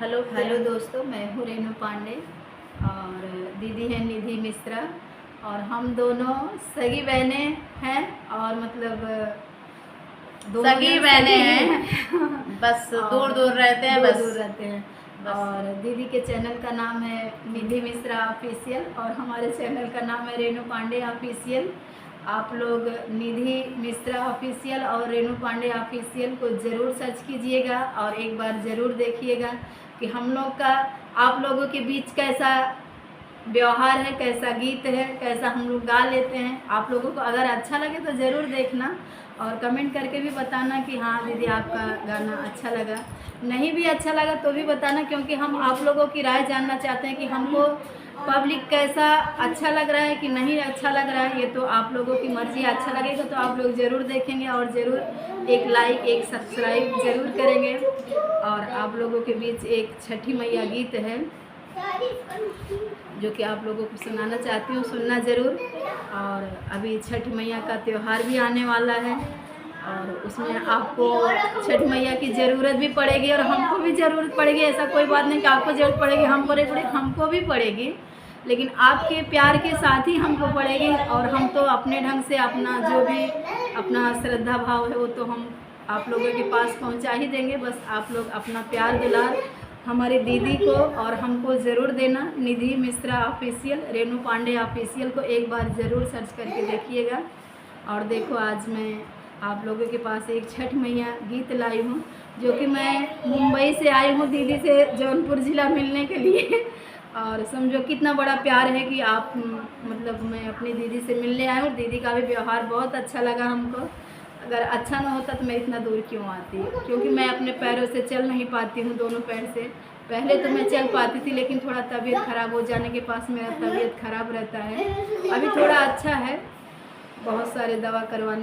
Hello hello दोस्तों, मैं हूँ रेनू पांडे और दीदी है निधि मिश्रा और हम दोनों सगी बहनें हैं और मतलब दोनों सगी जन बहनें सगी हैं। बस दूर और दूर रहते हैं। दूर बस दूर रहते हैं। बस और दीदी के चैनल का नाम है निधि मिश्रा ऑफिशियल और हमारे चैनल का नाम है रेनू पांडे ऑफिशियल। आप लोग निधि मिश्रा ऑफिशियल और रेनू पांडे ऑफिशियल को ज़रूर सर्च कीजिएगा और एक बार ज़रूर देखिएगा कि हम लोग का आप लोगों के बीच कैसा व्यवहार है, कैसा गीत है, कैसा हम लोग गा लेते हैं। आप लोगों को अगर अच्छा लगे तो ज़रूर देखना और कमेंट करके भी बताना कि हाँ दीदी आपका गाना अच्छा लगा। नहीं भी अच्छा लगा तो भी बताना, क्योंकि हम आप लोगों की राय जानना चाहते हैं कि हमको पब्लिक कैसा अच्छा लग रहा है कि नहीं अच्छा लग रहा है। ये तो आप लोगों की मर्ज़ी। अच्छा लगेगा तो आप लोग ज़रूर देखेंगे और ज़रूर एक लाइक एक सब्सक्राइब ज़रूर करेंगे। और आप लोगों के बीच एक छठी मैया गीत है जो कि आप लोगों को सुनाना चाहती हूँ, सुनना ज़रूर। और अभी छठ मैया का त्यौहार भी आने वाला है और उसमें आपको छठ मैया की ज़रूरत भी पड़ेगी और हमको भी ज़रूरत पड़ेगी। ऐसा कोई बात नहीं कि आपको ज़रूरत पड़ेगी हमको भी पड़ेगी, लेकिन आपके प्यार के साथ ही हमको पड़ेगी। और हम तो अपने ढंग से अपना जो भी अपना श्रद्धा भाव है वो तो हम आप लोगों के पास पहुंचा ही देंगे। बस आप लोग अपना प्यार दुलार हमारी दीदी को और हमको ज़रूर देना। निधि मिश्रा ऑफिशियल, रेनू पांडे ऑफिशियल को एक बार ज़रूर सर्च करके देखिएगा। और देखो आज मैं आप लोगों के पास एक छठ मैया गीत लाई हूँ जो कि मैं मुंबई से आई हूँ दीदी से जौनपुर ज़िला मिलने के लिए। और समझो कितना बड़ा प्यार है कि आप मतलब मैं अपनी दीदी से मिलने आई हूँ। दीदी का भी व्यवहार बहुत अच्छा लगा हमको। अगर अच्छा ना होता तो मैं इतना दूर क्यों आती, क्योंकि मैं अपने पैरों से चल नहीं पाती हूँ, दोनों पैर से। पहले तो मैं चल पाती थी, लेकिन थोड़ा तबीयत ख़राब हो जाने के पास मेरा तबीयत ख़राब रहता है। अभी थोड़ा अच्छा है, बहुत सारे दवा करवाने